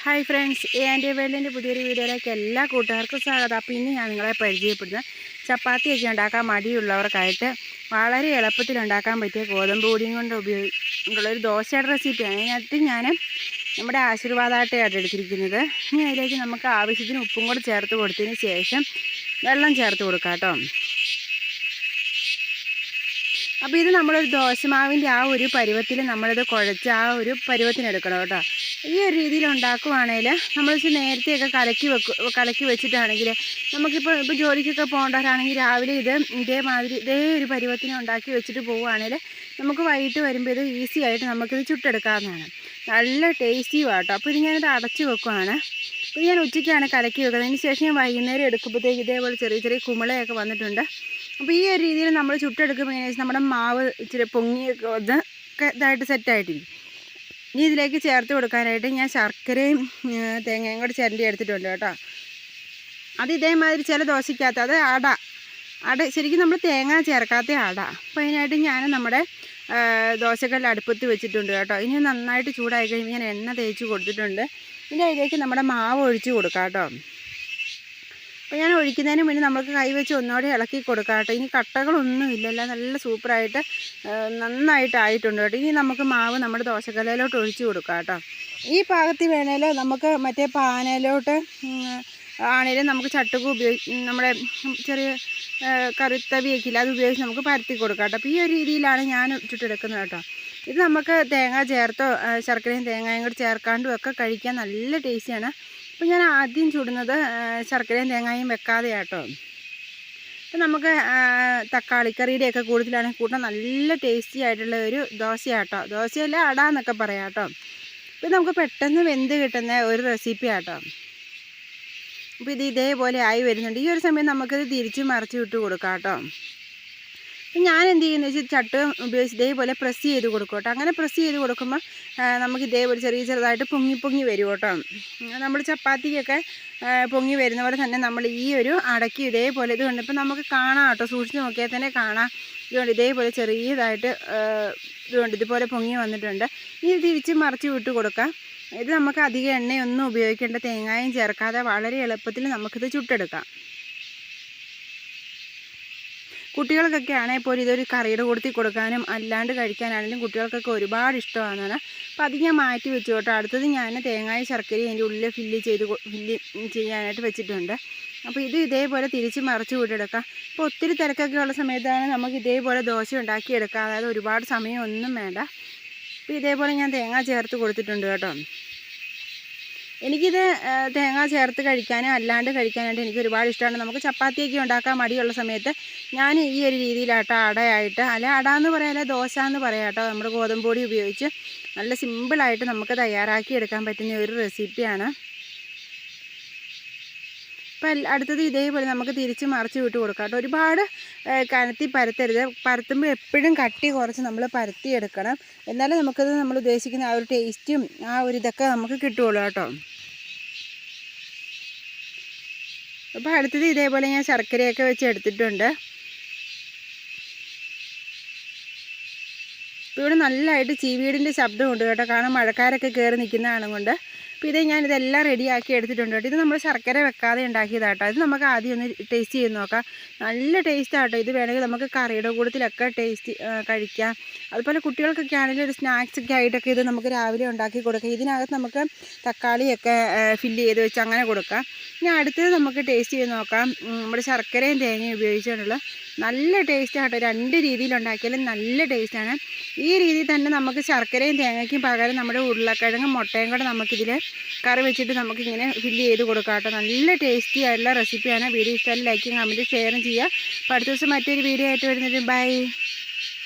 Hi friends, എൻ്റെ വേൾഡിൻ്റെ പുതിയൊരു വീഡിയോയിലേക്ക് എല്ലാ കൂട്ടുകാർക്കും സ്വാഗതം. അപ്പോൾ ഇന്ന് ഞാൻ നിങ്ങളെ പരിചയപ്പെടുന്നത് ചപ്പാത്തിയൊക്കെ ഉണ്ടാക്കാൻ മടിയുള്ളവർക്കായിട്ട് വളരെ എളുപ്പത്തിൽ ഉണ്ടാക്കാൻ പറ്റിയ ഗോതമ്പ് പൊടിയും കൊണ്ട് ഉള്ളൊരു ദോശയുടെ റെസിപ്പിയാണ്. അതിനകത്ത് ഞാൻ നമ്മുടെ ആശീർവാദാട്ടയാണ് എടുത്തിരിക്കുന്നത്. ഇനി അതിലേക്ക് നമുക്ക് ആവശ്യത്തിന് ഉപ്പും കൂടെ ചേർത്ത് കൊടുത്തതിന് ശേഷം വെള്ളം ചേർത്ത് കൊടുക്കാം കേട്ടോ. അപ്പോൾ ഇത് നമ്മളൊരു ദോശമാവിൻ്റെ ആ ഒരു പരുവത്തിൽ നമ്മളിത് കുഴച്ച് ആ ഒരു പരുവത്തിനെടുക്കണം കേട്ടോ. ഈ ഒരു രീതിയിൽ ഉണ്ടാക്കുവാണെങ്കിൽ നമ്മൾ നേരത്തെയൊക്കെ കലക്കി വെച്ചിട്ടാണെങ്കിൽ നമുക്കിപ്പോൾ ജോലിക്കൊക്കെ പോകേണ്ടവരാണെങ്കിൽ രാവിലെ ഇതേ ഒരു പരുവത്തിന് ഉണ്ടാക്കി വെച്ചിട്ട് പോവുകയാണെങ്കിൽ നമുക്ക് വൈകിട്ട് വരുമ്പോൾ ഇത് ഈസി ആയിട്ട് നമുക്കിത് ചുട്ടെടുക്കാവുന്നതാണ്. നല്ല ടേസ്റ്റിയും ആട്ടോ. അപ്പോൾ ഇത് ഞാനിത് അടച്ച് വെക്കുവാണ്. അപ്പോൾ ഞാൻ ഉച്ചയ്ക്കാണ് കലക്കി വെക്കുന്നത്. അതിന് ശേഷം ഞാൻ വൈകുന്നേരം എടുക്കുമ്പോഴത്തേക്ക് ഇതേപോലെ ചെറിയ ചെറിയ കുമിളയൊക്കെ വന്നിട്ടുണ്ട്. അപ്പോൾ ഈ ഒരു രീതിയിൽ നമ്മൾ ചുട്ടെടുക്കുമ്പോൾ എങ്ങനെയാ നമ്മുടെ മാവ് ഇച്ചിരി പൊങ്ങിയൊക്കെ ഇതായിട്ട് സെറ്റായിട്ടിരിക്കും. ഇനി ഇതിലേക്ക് ചേർത്ത് കൊടുക്കാനായിട്ട് ഞാൻ ശർക്കരയും തേങ്ങയും കൂടെ ചിരണ്ടി എടുത്തിട്ടുണ്ട് കേട്ടോ. അത് ഇതേമാതിരി ചില ദോശയ്ക്കകത്ത് അത് അട ശരിക്കും നമ്മൾ തേങ്ങ ചേർക്കാത്ത അട. അപ്പോൾ അതിനായിട്ട് ഞാൻ നമ്മുടെ ദോശക്കല്ല് അടുപ്പത്ത് വെച്ചിട്ടുണ്ട് കേട്ടോ. ഇനി നന്നായിട്ട് ചൂടായി കഴിയുമ്പോൾ ഞാൻ എണ്ണ തേച്ച് കൊടുത്തിട്ടുണ്ട്. ഇനി അതിലേക്ക് നമ്മുടെ മാവ് ഒഴിച്ച് കൊടുക്കാം കേട്ടോ. അപ്പോൾ ഞാൻ ഒഴിക്കുന്നതിന് മുന്നേ നമുക്ക് കൈവച്ച് ഒന്നുകൂടെ ഇളക്കി കൊടുക്കാം കേട്ടോ. ഇനി കട്ടകളൊന്നും ഇല്ലല്ലോ, നല്ല സൂപ്പറായിട്ട് നന്നായിട്ടായിട്ടുണ്ട് കേട്ടോ. ഇനി നമുക്ക് മാവ് നമ്മുടെ ദോശക്കല്ലിലോട്ട് ഒഴിച്ച് കൊടുക്കാം കേട്ടോ. ഈ പാകത്തിൽ വേണേൽ നമുക്ക് മറ്റേ പാനയിലോട്ട് ആണെങ്കിലും നമുക്ക് ചട്ടുക നമ്മുടെ ചെറിയ കറുത്തവിയൊക്കെ ഇല്ല, അത് ഉപയോഗിച്ച് നമുക്ക് പരത്തി കൊടുക്കാം കേട്ടോ. അപ്പോൾ ഈ ഒരു രീതിയിലാണ് ഞാൻ ചുട്ടെടുക്കുന്നത് കേട്ടോ. ഇത് നമുക്ക് തേങ്ങ ചേർത്തോ ശർക്കരയും തേങ്ങയും കൂടി ചേർക്കാണ്ടും ഒക്കെ കഴിക്കാൻ നല്ല ടേസ്റ്റിയാണ്. അപ്പോൾ ഞാൻ ആദ്യം ചുടുന്നത് ശർക്കരയും തേങ്ങയും വെക്കാതെ കേട്ടോ. അപ്പോൾ നമുക്ക് തക്കാളിക്കറിയുടെയൊക്കെ കൂടുതലാണെങ്കിൽ കൂട്ടാൻ നല്ല ടേസ്റ്റി ആയിട്ടുള്ള ഒരു ദോശയാട്ടോ. ദോശയല്ല അട എന്നൊക്കെ പറയാം കേട്ടോ. അപ്പോൾ നമുക്ക് പെട്ടെന്ന് വെന്ത് കിട്ടുന്ന ഒരു റെസിപ്പി ആട്ടോ. അപ്പോൾ ഇത് ഇതേപോലെ ആയി വരുന്നുണ്ട്. ഈ ഒരു സമയം നമുക്കിത് തിരിച്ച് മറിച്ച് വിട്ട് കൊടുക്കാം കേട്ടോ. അപ്പം ഞാൻ എന്ത് ചെയ്യുന്നത് വെച്ചാൽ ചട്ടുകം ഉപയോഗിച്ച് ഇതേപോലെ പ്രസ് ചെയ്ത് കൊടുക്കും കേട്ടോ. അങ്ങനെ പ്രസ് ചെയ്ത് കൊടുക്കുമ്പോൾ നമുക്ക് ഇതേപോലെ ചെറുതായിട്ട് പൊങ്ങി വരും കേട്ടോ. നമ്മൾ ചപ്പാത്തിക്കൊക്കെ പൊങ്ങി വരുന്ന പോലെ തന്നെ നമ്മൾ ഈ ഒരു അടക്കി ഇതേപോലെ ഇതുകൊണ്ട് ഇപ്പം നമുക്ക് കാണാം കേട്ടോ. സൂക്ഷിച്ച് നോക്കിയാൽ തന്നെ കാണാം. ഇതുകൊണ്ട് ഇതേപോലെ ചെറിയതായിട്ട് ഇതുപോലെ പൊങ്ങി വന്നിട്ടുണ്ട്. ഇനി തിരിച്ച് മറിച്ച് വിട്ട് കൊടുക്കാം. ഇത് നമുക്ക് അധികം എണ്ണയൊന്നും ഉപയോഗിക്കേണ്ട, തേങ്ങയും ചേർക്കാതെ വളരെ എളുപ്പത്തിൽ നമുക്കിത് ചുട്ടെടുക്കാം. കുട്ടികൾക്കൊക്കെ ആണെങ്കിൽ പോലും ഇതൊരു കറിയുടെ കൂട്ടത്തിൽ കൊടുക്കാനും അല്ലാണ്ട് കഴിക്കാനാണെങ്കിലും കുട്ടികൾക്കൊക്കെ ഒരുപാട് ഇഷ്ടമാണെന്നാണ്. അപ്പോൾ അത് ഞാൻ മാറ്റി വെച്ചു കേട്ടോ. അടുത്തത് ഞാൻ തേങ്ങയും ശർക്കരയും അതിൻ്റെ ഉള്ളിൽ ഫില്ല് ചെയ്യാനായിട്ട് വെച്ചിട്ടുണ്ട്. അപ്പോൾ ഇത് ഇതേപോലെ തിരിച്ച് മറിച്ച് വിട്ടെടുക്കാം. അപ്പോൾ ഒത്തിരി തിരക്കൊക്കെ ഉള്ള സമയത്താണ് നമുക്ക് ഇതേപോലെ ദോശ ഉണ്ടാക്കിയെടുക്കാം. അതായത് ഒരുപാട് സമയമൊന്നും വേണ്ട. അപ്പോൾ ഇതേപോലെ ഞാൻ തേങ്ങ ചേർത്ത് കൊടുത്തിട്ടുണ്ട് കേട്ടോ. എനിക്കിത് തേങ്ങ ചേർത്ത് കഴിക്കാനും അല്ലാണ്ട് കഴിക്കാനായിട്ട് എനിക്ക് ഒരുപാട് ഇഷ്ടമാണ്. നമുക്ക് ചപ്പാത്തിയൊക്കെ ഉണ്ടാക്കാൻ മടിയുള്ള സമയത്ത് ഞാൻ ഈ ഒരു രീതിയിലാട്ടോ അടയായിട്ട്, അല്ല അട എന്ന് പറയാല്ല ദോശ എന്ന് പറയാം കേട്ടോ. നമ്മുടെ ഗോതമ്പ് പൊടി ഉപയോഗിച്ച് നല്ല സിമ്പിളായിട്ട് നമുക്ക് തയ്യാറാക്കി എടുക്കാൻ പറ്റുന്ന ഒരു റെസിപ്പിയാണ്. അപ്പോൾ അടുത്തത് ഇതേപോലെ നമുക്ക് തിരിച്ച് മറിച്ച് വിട്ട് കൊടുക്കാം കേട്ടോ. ഒരുപാട് കനത്തി പരത്തരുത്. പരത്തുമ്പോൾ എപ്പോഴും കട്ടി കുറച്ച് നമ്മൾ പരത്തിയെടുക്കണം. എന്നാലും നമുക്കത് നമ്മൾ ഉദ്ദേശിക്കുന്ന ആ ഒരു ടേസ്റ്റും ആ ഒരു ഇതൊക്കെ നമുക്ക് കിട്ടുള്ളൂ കേട്ടോ. അപ്പോൾ അടുത്തത് ഇതേപോലെ ഞാൻ ശർക്കരയൊക്കെ വെച്ച് എടുത്തിട്ടുണ്ട്. ഇപ്പോൾ ഇവിടെ നല്ലതായിട്ട് ചീവീടിൻ്റെ ശബ്ദമുണ്ട് കേട്ടോ. കാരണം മഴക്കാരൊക്കെ കയറി നിൽക്കുന്നതാണ് കൊണ്ട്. അപ്പോൾ ഇത് ഞാനിതെല്ലാം റെഡിയാക്കി എടുത്തിട്ടുണ്ട് കേട്ടോ. ഇത് നമ്മൾ ശർക്കര വെക്കാതെ ഉണ്ടാക്കിയതാട്ടോ. ഇത് നമുക്ക് ആദ്യം ഒന്ന് ടേസ്റ്റ് ചെയ്ത് നോക്കാം. നല്ല ടേസ്റ്റ് ആട്ടോ. ഇത് വേണമെങ്കിൽ നമുക്ക് കറിയുടെ കൂട്ടത്തിലൊക്കെ കഴിക്കാം. അതുപോലെ കുട്ടികൾക്കൊക്കെ ആണെങ്കിലും ഒരു സ്നാക്സൊക്കെ ആയിട്ടൊക്കെ ഇത് നമുക്ക് രാവിലെ ഉണ്ടാക്കി കൊടുക്കാം. ഇതിനകത്ത് നമുക്ക് തക്കാളിയൊക്കെ ഫില്ല് ചെയ്ത് വെച്ച് അങ്ങനെ കൊടുക്കാം. ഇനി അടുത്തത് നമുക്ക് ടേസ്റ്റ് ചെയ്ത് നോക്കാം. നമ്മുടെ ശർക്കരയും തേങ്ങയും ഉപയോഗിച്ചുകൊണ്ടുള്ള നല്ല ടേസ്റ്റ് ആട്ടോ. രണ്ട് രീതിയിലുണ്ടാക്കിയാലും നല്ല ടേസ്റ്റാണ്. ഈ രീതിയിൽ തന്നെ നമുക്ക് ശർക്കരയും തേങ്ങയ്ക്കും പകരം നമ്മുടെ ഉരുളക്കിഴങ്ങും മുട്ടയും കൂടെ നമുക്കിതിൽ കറി വെച്ചിട്ട് നമുക്കിങ്ങനെ ഫില്ല് ചെയ്ത് കൊടുക്കാം കേട്ടോ. നല്ല ടേസ്റ്റി ആയിട്ടുള്ള റെസിപ്പിയാണ്. വീഡിയോ ഇഷ്ടമായി ലൈക്കും കമൻറ്റും ഷെയറും ചെയ്യുക. അപ്പോൾ അടുത്ത ദിവസം മറ്റൊരു വീഡിയോ ആയിട്ട് വരുന്നത്. ബൈ.